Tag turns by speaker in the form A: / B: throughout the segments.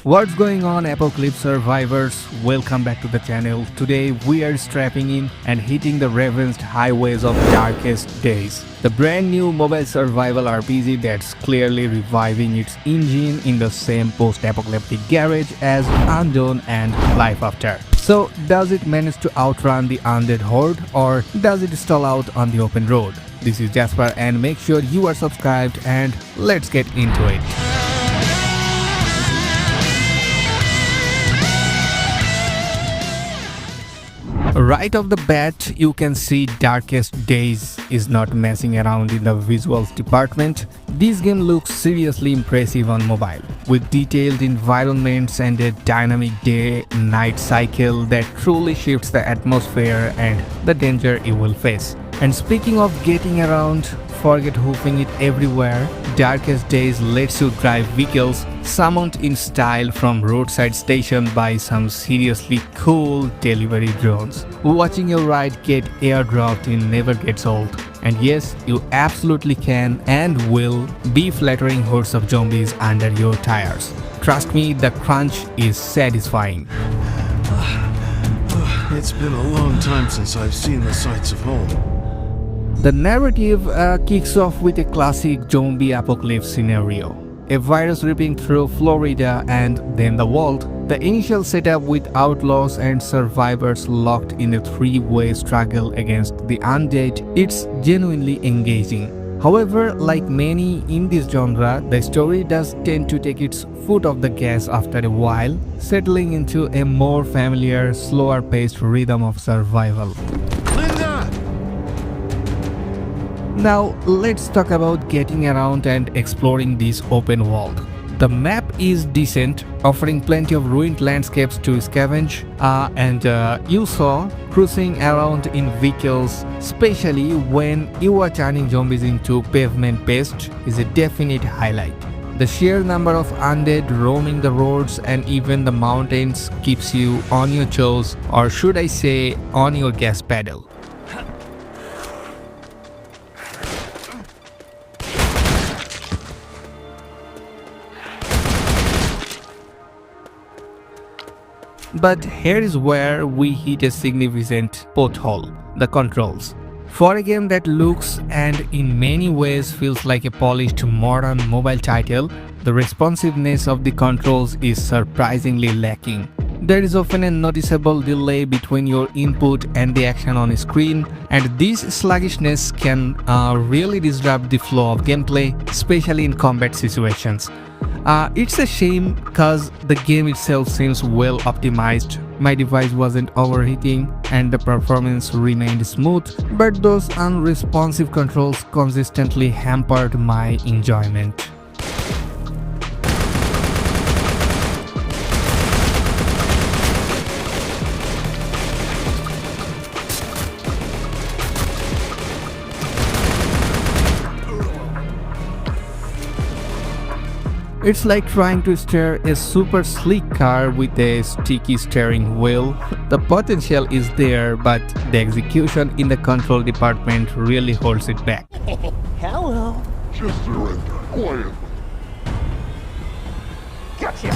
A: What's going on, Apocalypse survivors? Welcome back to the channel. Today we are strapping in and hitting the ravaged highways of Darkest Days, the brand new mobile survival RPG that's clearly reviving its engine in the same post-apocalyptic garage as Undawn and Life After. So does it manage to outrun the undead horde, or does it stall out on the open road? This is Jasper, and make sure you are subscribed, and let's get into it. Right off the bat, you can see Darkest Days is not messing around in the visuals department. This game looks seriously impressive on mobile, with detailed environments and a dynamic day-night cycle that truly shifts the atmosphere and the danger you will face. And speaking of getting around, forget hoofing it everywhere. Darkest Days lets you drive vehicles summoned in style from roadside station by some seriously cool delivery drones. Watching your ride get airdropped in never gets old. And yes, you absolutely can and will be flattering hordes of zombies under your tires. Trust me, the crunch is satisfying.
B: It's been a long time since I've seen the sights of home.
A: The narrative kicks off with a classic zombie apocalypse scenario. A virus ripping through Florida and then the world. The initial setup with outlaws and survivors locked in a three-way struggle against the undead, it's genuinely engaging. However, like many in this genre, the story does tend to take its foot off the gas after a while, settling into a more familiar, slower-paced rhythm of survival. Now let's talk about getting around and exploring this open world. The map is decent, offering plenty of ruined landscapes to scavenge, and you saw cruising around in vehicles, especially when you are turning zombies into pavement paste, is a definite highlight. The sheer number of undead roaming the roads and even the mountains keeps you on your toes, or should I say on your gas pedal. But here is where we hit a significant pothole: the controls. For a game that looks and in many ways feels like a polished modern mobile title, the responsiveness of the controls is surprisingly lacking. There is often a noticeable delay between your input and the action on screen, and this sluggishness can really disrupt the flow of gameplay, especially in combat situations. It's a shame cause the game itself seems well optimized. My device wasn't overheating and the performance remained smooth, but those unresponsive controls consistently hampered my enjoyment. It's like trying to steer a super sleek car with a sticky steering wheel. The potential is there, but the execution in the control department really holds it back.
C: Hello.
D: Just surrender quietly.
C: Gotcha.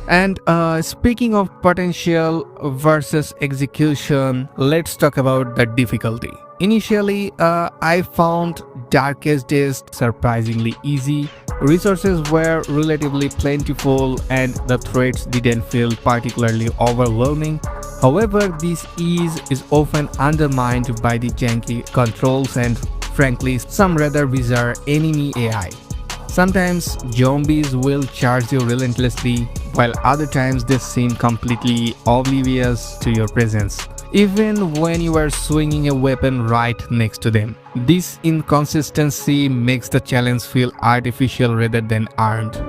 A: And speaking of potential versus execution, let's talk about the difficulty. Initially, I found Darkest Days surprisingly easy. Resources were relatively plentiful and the threats didn't feel particularly overwhelming. However, this ease is often undermined by the janky controls and, frankly, some rather bizarre enemy AI. Sometimes zombies will charge you relentlessly, while other times they seem completely oblivious to your presence, even when you are swinging a weapon right next to them. This inconsistency makes the challenge feel artificial rather than earned.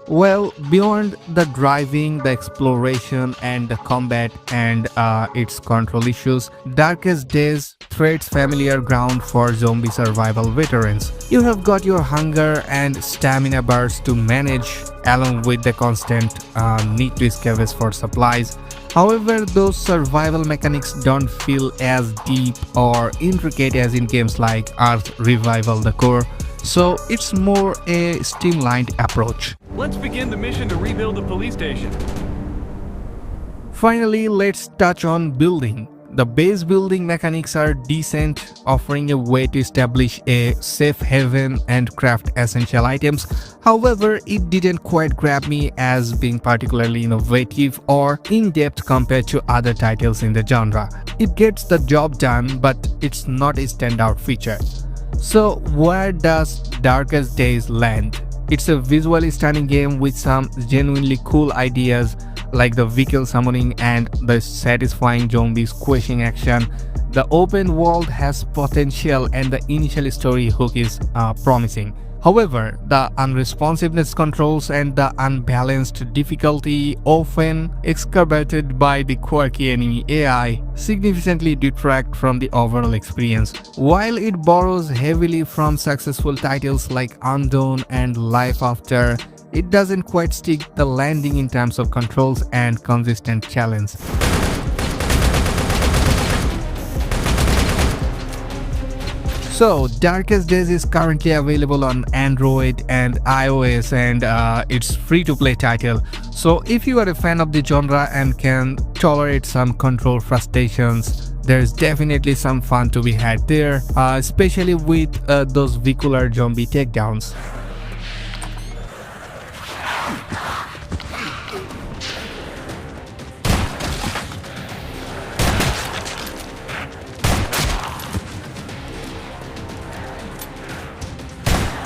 A: Well, beyond the driving, the exploration and the combat and its control issues, Darkest Days treads familiar ground for zombie survival veterans. You have got your hunger and stamina bars to manage, along with the constant need to scavenge for supplies. However, those survival mechanics don't feel as deep or intricate as in games like Earth Revival the Core, so it's more a streamlined approach.
E: Let's begin the mission to rebuild the police station.
A: Finally, let's touch on building. The base building mechanics are decent, offering a way to establish a safe haven and craft essential items. However, it didn't quite grab me as being particularly innovative or in-depth compared to other titles in the genre. It gets the job done, but it's not a standout feature. So where does Darkest Days land? It's a visually stunning game with some genuinely cool ideas like the vehicle summoning and the satisfying zombie squishing action. The open world has potential and the initial story hook is promising. However, the unresponsiveness controls and the unbalanced difficulty, often exacerbated by the quirky enemy AI, significantly detract from the overall experience. While it borrows heavily from successful titles like Undawn and Life After, it doesn't quite stick the landing in terms of controls and consistent challenge. So, Darkest Days is currently available on Android and iOS, and it's free-to-play title. So, if you are a fan of the genre and can tolerate some control frustrations, there's definitely some fun to be had there, especially with those vehicular zombie takedowns.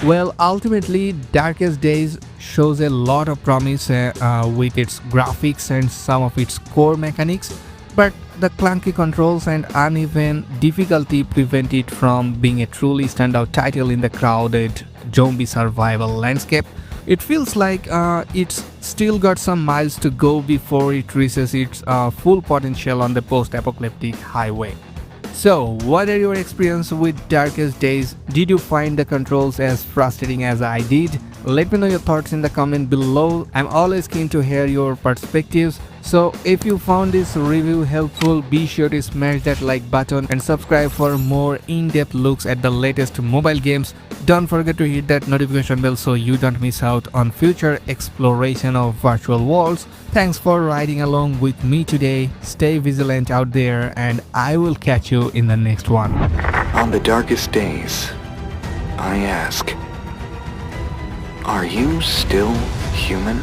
A: Well, ultimately, Darkest Days shows a lot of promise with its graphics and some of its core mechanics, but the clunky controls and uneven difficulty prevent it from being a truly standout title in the crowded zombie survival landscape. It feels like it's still got some miles to go before it reaches its full potential on the post-apocalyptic highway. So, what are your experiences with Darkest Days? Did you find the controls as frustrating as I did? Let me know your thoughts in the comment below. I'm always keen to hear your perspectives. So, if you found this review helpful, be sure to smash that like button and subscribe for more in-depth looks at the latest mobile games. Don't forget to hit that notification bell so you don't miss out on future exploration of virtual worlds. Thanks for riding along with me today. Stay vigilant out there and I will catch you in the next one.
F: On the darkest days, I ask, are you still human?